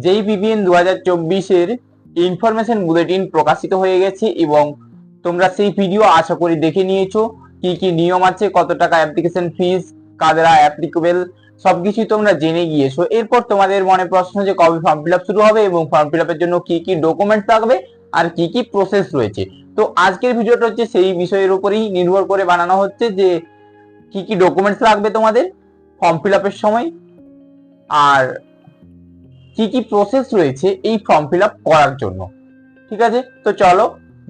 যেই পিপিএন 2024 information bulletin প্রকাশিত হয়ে গেছে এবং তোমরা সেই ভিডিও আশা করি দেখে নিয়েছো। কি কি নিয়ম আছে, কত টাকা অ্যাপ্লিকেশন ফিস, কাদেরা অ্যাপ্লিকেবল, সবকিছুই তোমরা জেনে গিয়েছো। এরপর তোমাদের মনে প্রশ্ন যে কবে ফর্ম ফিল আপ শুরু হবে এবং ফর্ম ফিল আপের জন্য কি কি ডকুমেন্টস লাগবে আর কি কি প্রসেস রয়েছে। তো আজকের ভিডিওটা হচ্ছে সেই বিষয়ের উপরেই নির্ভর করে বানানো হচ্ছে যে কি কি ডকুমেন্টস লাগবে তোমাদের ফর্ম ফিল আপের সময় আর কি কি প্রসেস রয়েছে এই ফর্ম ফিল আপ করার জন্য। ঠিক আছে, তো চলো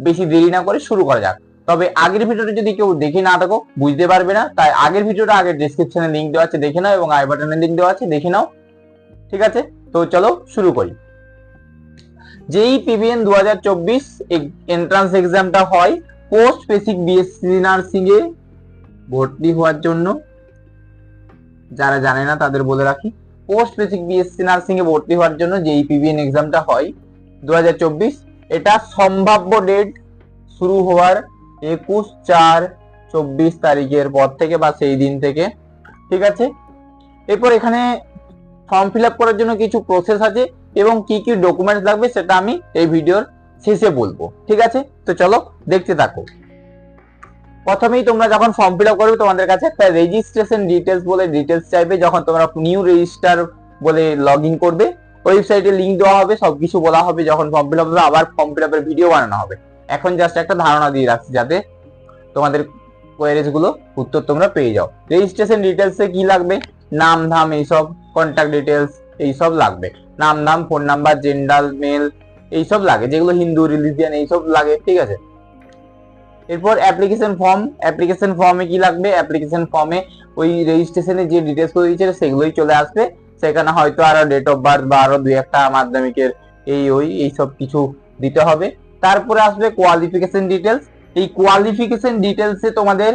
বেশি দেরি না করে শুরু করা যাক। তবে আগের ভিডিওটা যদি কেউ দেখে না থাকো বুঝতে পারবে না, তাই আগের ভিডিওটা আগের ডেসক্রিপশনে লিংক দেওয়া আছে দেখে নাও এবং আই বাটনে লিংক দেওয়া আছে দেখে নাও। ঠিক আছে, তো চলো শুরু করি। যেই পিবিএন 2024 এন্ট্রান্স এক্সামটা হয় পোস্ট বেসিক বিএসসি নার্সিং এ ভর্তি হওয়ার জন্য। যারা জানে না তাদের বলে রাখি, পোস্ট বেসিক বিএসসি নার্সিং এ ভর্তি হওয়ার জন্য যেই পিবিএন এক্সামটা হয় 2024, এটা সম্ভাব্য ডেট শুরু হওয়ার 21/4/24 তারিখের পর থেকে বা সেই দিন থেকে। ঠিক আছে, এরপর এখানে ফর্ম ফিল আপ করার জন্য কিছু প্রসেস আছে এবং কি কি ডকুমেন্টস লাগবে সেটা আমি এই ভিডিওর শেষে বলবো। ঠিক আছে, তো চলো দেখতে থাকো। প্রথমেই তোমরা যখন ফর্ম ফিল আপ করবে তোমাদের কাছে একটা রেজিস্ট্রেশন ডিটেলস বলে ডিটেলস চাইবে। যখন তোমরা নিউ রেজিস্টার বলে লগ ইন করবে ওয়েবসাইটে লিংক দেওয়া হবে, সবকিছু বলা হবে। যখন ফর্ম ফিল আপ হবে আবার ফর্ম ফিল আপের ভিডিও বানানো হবে। এখন জাস্ট একটা ধারণা দিয়ে রাখছি যাতে তোমাদের কোয়েরিজ গুলো উত্তর তোমরা পেয়ে যাও। রেজিস্ট্রেশন ডিটেলসে কি লাগবে, নাম ধাম এইসব, কন্ট্যাক্ট ডিটেলস এইসব লাগবে। নাম ধাম, ফোন নাম্বার, জেন্ডার, মেল এইসব লাগে, যেগুলো হিন্দু রিলিজিয়ান এইসব লাগে। ঠিক আছে, এরপর অ্যাপ্লিকেশন ফর্ম। অ্যাপ্লিকেশন ফর্মে কি লাগবে, অ্যাপ্লিকেশন ফর্মে ওই রেজিস্ট্রেশনে যে ডিটেলস গুলো দিয়েছে সেগুলোই চলে আসবে। সেখানে হয়তো আরো ডেট অফ বার্থ বা আরো দুই একটা মাধ্যমিকের এই সব কিছু দিতে হবে। তারপরে আসবে কোয়ালিফিকেশন ডিটেলস। এই কোয়ালিফিকেশন ডিটেলসে তোমাদের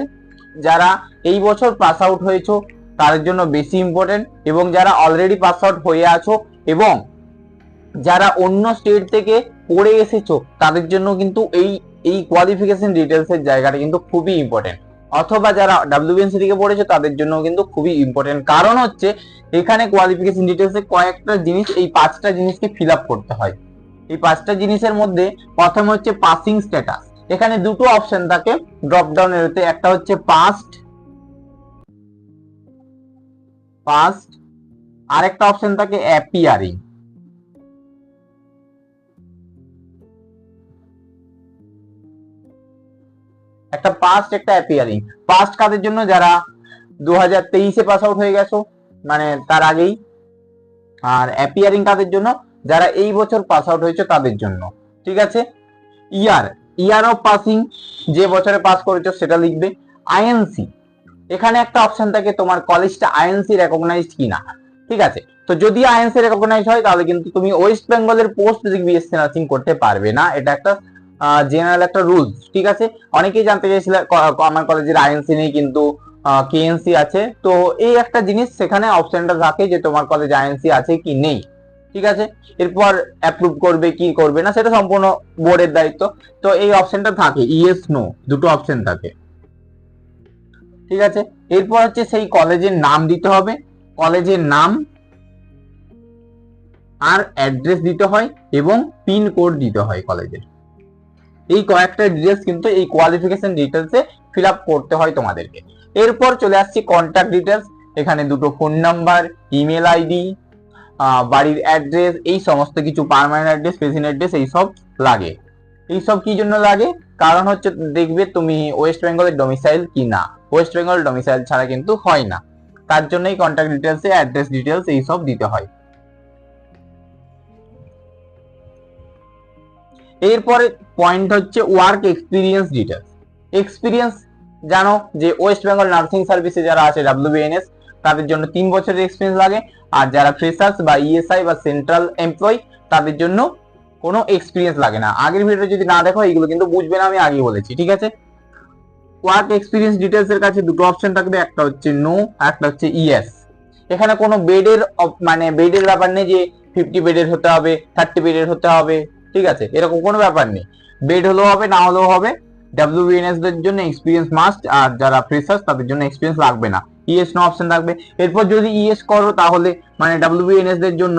যারা এই বছর পাস আউট হয়েছো তাদের জন্য বেশি ইম্পর্টেন্ট, এবং যারা অলরেডি পাস আউট হয়ে আছো এবং যারা অন্য স্টেট থেকে পড়ে এসেছো তাদের জন্য কিন্তু এই কোয়ালিফিকেশন ডিটেলস এর জায়গাটা কিন্তু খুবই ইম্পর্টেন্ট। অথবা যারা ডাব্লিউবিএনসি থেকে পড়েছে তাদের জন্য কিন্তু খুবই ইম্পর্টেন্ট, কারণ হচ্ছে এখানে কোয়ালিফিকেশন ডিটেলস এ কয়েকটা জিনিস, এই 5টা জিনিসকে ফিল আপ করতে হয়। এই 5টা জিনিসের মধ্যে প্রথম হচ্ছে পাসিং স্ট্যাটাস। এখানে দুটো অপশন থাকে ড্রপ ডাউন এরতে, একটা হচ্ছে পাস্ট আর একটা অপশন থাকে অ্যাপিয়ারিং। একটা পাস্ট একটা অ্যাপিয়ারিং। পাস্ট কাদের জন্য, যারা 2023-এ পাস আউট হয়ে গেছো মানে তার আগেই। আর অ্যাপিয়ারিং কাদের জন্য, যারা এই বছর পাস আউট হয়েছে তাদের জন্য। ঠিক আছে, ইয়ার অফ পাসিং, যে বছরে পাস করেছো সেটা লিখবে। আইএনসি, এখানে একটা অপশন থাকে তোমার কলেজটা আইএনসি রেকগনাইজড কিনা। ঠিক আছে, তো যদি আইএনসি রেকগনাইজ হয় তাহলে কিন্তু তুমি ওয়েস্ট বেঙ্গলের পোস্ট বেসিক বিএসসি নার্সিং করতে পারবে না। এটা একটা জেনারেল একটা রুলস। ঠিক আছে, অনেকেই জানতে চাইছিল আমার কলেজের আইএনসি নেই কিন্তু কেএনসি আছে। তো এই একটা জিনিস সেখানে অপশনটা থাকে যে তোমার কলেজে আইএনসি আছে কি নেই। ঠিক আছে, এরপর অ্যাপ্রুভ করবে কি করবে না সেটা সম্পূর্ণ বোর্ডের দায়িত্ব। তো এই অপশনটা থাকে, ইয়েস নো দুটো অপশন থাকে। ঠিক আছে, এরপর হচ্ছে সেই কলেজের নাম দিতে হবে, কলেজের নাম আর অ্যাড্রেস দিতে হয় এবং পিন কোড দিতে হয় কলেজের। এই কয়েকটা ডিটেলস কিন্তু এই কোয়ালিফিকেশন ডিটেলসে ফিল আপ করতে হয় তোমাদেরকে। এরপর চলে আসছে কন্ট্যাক্ট ডিটেলস। এখানে দুটো ফোন নাম্বার, ইমেল আইডি, বাড়ির অ্যাড্রেস, এই সমস্ত কিছু, পার্মানেন্ট অ্যাড্রেস, প্রেজেন্ট অ্যাড্রেস এইসব লাগে। এইসব কি জন্য লাগে, কারণ হচ্ছে দেখবে তুমি ওয়েস্ট বেঙ্গলের ডোমিসাইল কি না। ওয়েস্ট বেঙ্গল ডোমিসাইল ছাড়া কিন্তু হয় না, তার জন্যই কন্ট্যাক্ট ডিটেলস, অ্যাড্রেস ডিটেলস এইসব দিতে হয়। এরপরে পয়েন্ট হচ্ছে ওয়ার্ক এক্সপিরিয়েন্স ডিটেলস। এক্সপিরিয়েন্স জানো যে ওয়েস্ট বেঙ্গল নার্সিং সার্ভিসে যারা আছে ডাব্লিউবিএনএস তাদের জন্য 3 বছরের এক্সপিরিয়েন্স লাগে। আর যারা ফ্রেশার্স বা ইএসআই বা সেন্ট্রাল এমপ্লয় তাদের জন্য কোনো এক্সপিরিয়েন্স লাগে না। আগের ভিডিও যদি না দেখো এইগুলো কিন্তু বুঝবে না, আমি আগে বলেছি। ঠিক আছে, ওয়ার্ক এক্সপিরিয়েন্স ডিটেলস এর কাছে দুটো অপশন থাকবে, একটা হচ্ছে নো আর একটা হচ্ছে ইয়েস। এখানে কোনো বেডের মানে বেডের ব্যাপার নেই যে 50 বেডের হতে হবে, 30 বেডের হতে হবে। ঠিক আছে, এরকম কোনো ব্যাপার নেই, বেড হলেও হবে না হলেও হবে। ডাব্লিউবিএনএস দের জন্য এক্সপিরিয়েন্স মাস্ট, আর যারা ফ্রেশার্স তাদের জন্য এক্সপিরিয়েন্স লাগবে না। ইএস নো অপশন থাকবে। এরপর যদি ইএস করো তাহলে মানে ডাব্লিউবিএনএস দের জন্য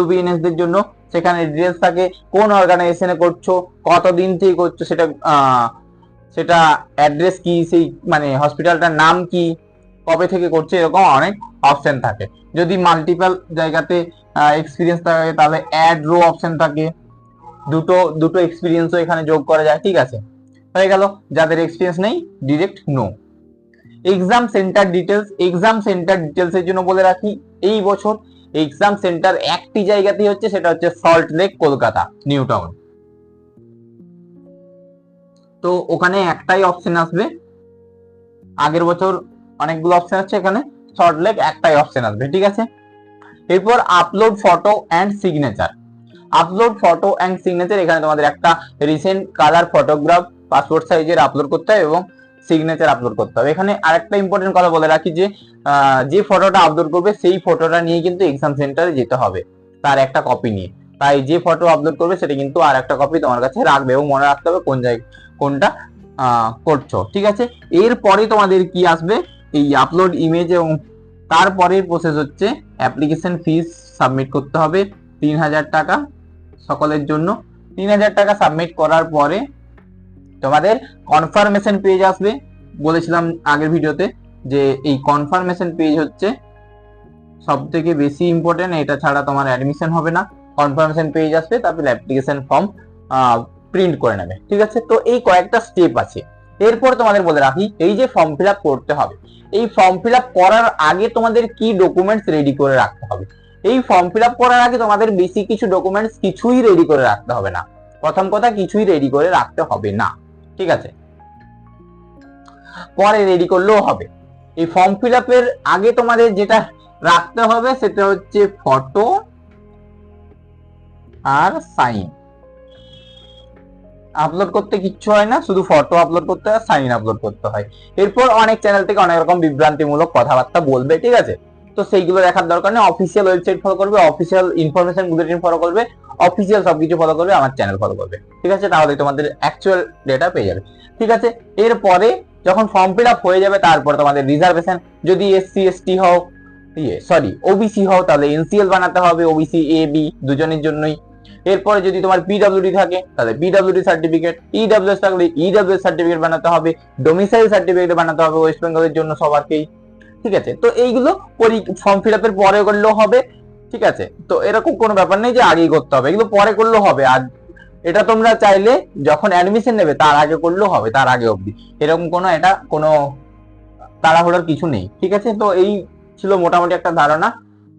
WBNS দের জন্য সেখানে ডিটেলস থাকে, কোন অর্গানাইজেশনে করছো, কতদিন থেকে করছো, সেটা অ্যাড্রেস কি, সেই মানে হসপিটালটার নাম কি, কবে থেকে করছে, এরকম অনেক অপশন থাকে। যদি মাল্টিপল জায়গাতে এক্সপিরিয়েন্স থাকে তাহলে অ্যাড রো অপশন থাকে, দুটো এক্সপিরিয়েন্সও এখানে যোগ করা যায়। ঠিক আছে, হয়ে গেল। যাদের এক্সপিরিয়েন্স নেই direct no. Exam centre details, exam centre details এর জন্য বলে রাখি, এই বছর এক্সাম সেন্টার একটি জায়গাতেই হচ্ছে, সেটা হচ্ছে salt lake Kolkata new town. তো ওখানে একটাই অপশন আসবে, আগের বছর অনেকগুলো অপশন আছে, এখানে সল্ট লেক একটাই অপশন আসবে। ঠিক আছে, এরপর upload photo and signature. Upload photo and signature, এখানে তোমাদের একটা রিসেন্ট কালার ফটোগ্রাফ পাসপোর্ট সাইজের আপলোড করতে হবে এবং সিগনেচার আপলোড করতে হবে। এখানে আরেকটা ইম্পর্টেন্ট কথা বলে রাখি যে ফটোটা আপলোড করবে সেই ফটোটা নিয়ে কিন্তু এক্সাম সেন্টারে যেতে হবে, তার একটা কপি নিয়ে। তাই যে ফটো আপলোড করবে সেটা কিন্তু আর একটা কপি তোমার কাছে রাখবে এবং মনে রাখতে হবে কোন জায়গায় কোনটা করছো। ঠিক আছে, এরপরে তোমাদের কি আসবে, এই আপলোড ইমেজ, এবং তারপরের প্রসেস হচ্ছে অ্যাপ্লিকেশন ফিস সাবমিট করতে হবে 3000 টাকা সকলের জন্য। 3000 টাকা সাবমিট করার পরে তোমাদের কনফার্মেশন পেজ আসবে। বলেছিলাম আগের ভিডিওতে যে এই কনফার্মেশন পেজ হচ্ছে সব থেকে বেশি ইম্পর্টেন্ট, এটা ছাড়া তোমার অ্যাডমিশন হবে না। কনফার্মেশন পেজ আসবে, তারপরে অ্যাপ্লিকেশন ফর্ম প্রিন্ট করে নেবে। ঠিক আছে, তো এই কয়েকটা স্টেপ আছে। এরপর তোমাদের বলে রাখি, এই যে ফর্ম ফিল আপ করতে হবে, এই ফর্ম ফিল আপ করার আগে তোমাদের কি ডকুমেন্টস রেডি করে রাখতে হবে। এই ফর্ম ফিল আপ করার আগে তোমাদের বেশি কিছু ডকুমেন্টস কিছুই রেডি করে রাখতে হবে না। প্রথম কথা, কিছুই রেডি করে রাখতে হবে না। ঠিক আছে, পরে রেডি করলেও হবে। এই ফর্ম ফিল আপের আগে তোমাদের যেটা রাখতে হবে সেটা হচ্ছে ফটো আর সাইন। আপলোড করতে কিচ্ছু হয় না, শুধু ফটো আপলোড করতে হয়, সাইন আপলোড করতে হয়। এরপর অনেক চ্যানেল থেকে অনেক রকম বিভ্রান্তিমূলক কথাবার্তা বলবে। ঠিক আছে, তো সেইগুলো দেখার দরকার নেই। অফিসিয়াল ওয়েবসাইট ফলো করবে, অফিসিয়াল ইনফরমেশন বুলেটিন ফলো করবে, অফিসিয়াল সবকিছু ফলো করবে, আমার চ্যানেল ফলো করবে। ঠিক আছে, তাহলে তোমাদের অ্যাকচুয়াল ডেটা পেয়ে যাবে। ঠিক আছে, এরপরে যখন ফর্ম ফিল আপ হয়ে যাবে, তারপর তোমাদের রিজার্ভেশন, যদি SC ST হও, ওবিসি হও, তাহলে NCL বানাতে হবে, OBC AB দুজনের জন্যই। এরপরে যদি তোমার PWD থাকে তাহলে PWD সার্টিফিকেট, EWS থাকলে EWS সার্টিফিকেট বানাতে হবে, ডোমিসাইল সার্টিফিকেট বানাতে হবে ওয়েস্ট বেঙ্গলের জন্য সবারকেই। ঠিক আছে, তো এইগুলো ফর্ম ফিল আপের পরে করলেও হবে। ঠিক আছে, তো এরকম কোনো ব্যাপার নেই যে আগেই করতে হবে, এগুলো পরে করলেও হবে। আর এটা তোমরা চাইলে যখন অ্যাডমিশন নেবে তার আগে করলেও হবে, তার আগে অবধি এরকম কোনো তাড়াহুড়োর কিছু নেই। ঠিক আছে, তো এই ছিল মোটামুটি একটা ধারণা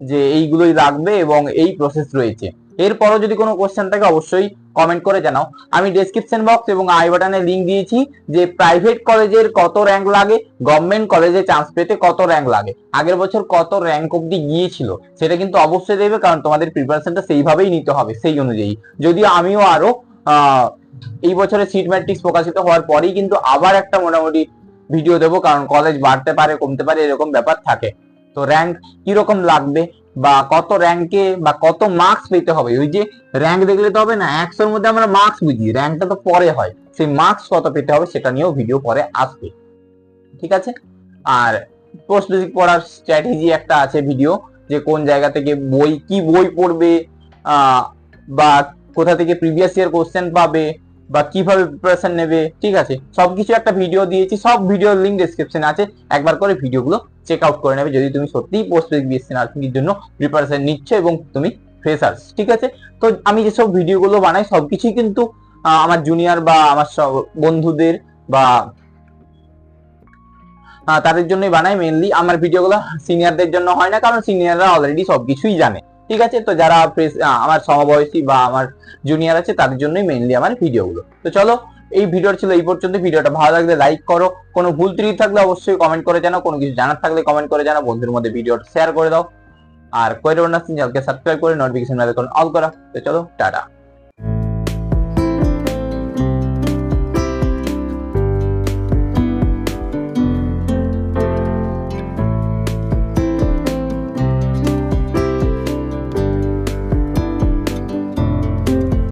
যে এইগুলোই লাগবে এবং এই প্রসেস রয়েছে। এরপরও যদি কোনো কোশ্চেন থাকে অবশ্যই কমেন্ট করে জানাও। আমি ডেসক্রিপশন বক্স এবং আই বাটনে লিংক দিয়েছি যে প্রাইভেট কলেজের কত র্যাঙ্ক লাগে, গভর্নমেন্ট কলেজে চান্স পেতে কত র্যাঙ্ক লাগে, আগের বছর কত র্যাঙ্ক অবধি গিয়েছিল, সেটা কিন্তু অবশ্যই দেবে, কারণ তোমাদের প্রিপারেশনটা সেইভাবেই নিতে হবে সেই অনুযায়ী। যদিও আমিও আরো এই বছরে সিট ম্যাট্রিক্স প্রকাশিত হওয়ার পরেই কিন্তু আবার একটা মোটামুটি ভিডিও দেবো, কারণ কলেজ বাড়তে পারে কমতে পারে এরকম ব্যাপার থাকে। তো র্যাঙ্ক কিরকম লাগবে বা কত র্যাঙ্কে বা কত মার্কস পেতে হবে, ওই যে র্যাঙ্ক দেখলে তো হবে না, 100-র মধ্যে আমরা মার্কস বুঝি, র্যাঙ্কটা তো পরে হয়, সেই মার্কস কত পেতে হবে সেটা নিয়েও ভিডিও পরে আসবে। ঠিক আছে, আর পোস্ট বেসিক পড়ার স্ট্র্যাটেজি একটা আছে ভিডিও, যে কোন জায়গা থেকে কি বই পড়বে, বা কোথা থেকে প্রিভিয়াস ইয়ার কোশ্চেন পাবে, বা কিভাবে প্রিপারেশন নেবে। ঠিক আছে, সবকিছু একটা ভিডিও দিয়েছি, সব ভিডিওর লিংক ডেসক্রিপশনে আছে, একবার করে ভিডিওগুলো চেক আউট করে নেবে যদি তুমি সত্যিই পোস্ট বেসিক বিএসসি নার্সিং এর জন্য প্রিপারেশন নিচ্ছ এবং তুমি ফ্রেশার্স। ঠিক আছে, তো আমি যেসব ভিডিওগুলো বানাই সবকিছুই কিন্তু আমার জুনিয়র বা আমার সব বন্ধুদের বা তাদের জন্যই বানাই মেইনলি। আমার ভিডিওগুলো সিনিয়রদের জন্য হয় না, কারণ সিনিয়ররা অলরেডি সবকিছুই জানে। ঠিক আছে, তো যারা আমার সমবয়সী বা আমার জুনিয়র আছে তাদের জন্যই মেইনলি আমার ভিডিওগুলো। তো চলো, এই ভিডিও ছিল এই পর্যন্ত। ভিডিওটা ভালো লাগলে লাইক করো, কোনো ভুল ত্রুটি থাকলে অবশ্যই কমেন্ট করে জানাও, কোনো কিছু জানার থাকলে কমেন্ট করে জানাও, বন্ধুদের মধ্যে ভিডিওটা শেয়ার করে দাও, আর চ্যানেলকে সাবস্ক্রাইব করে নোটিফিকেশন বেল আইকন অল করা। তো চলো, টাটা।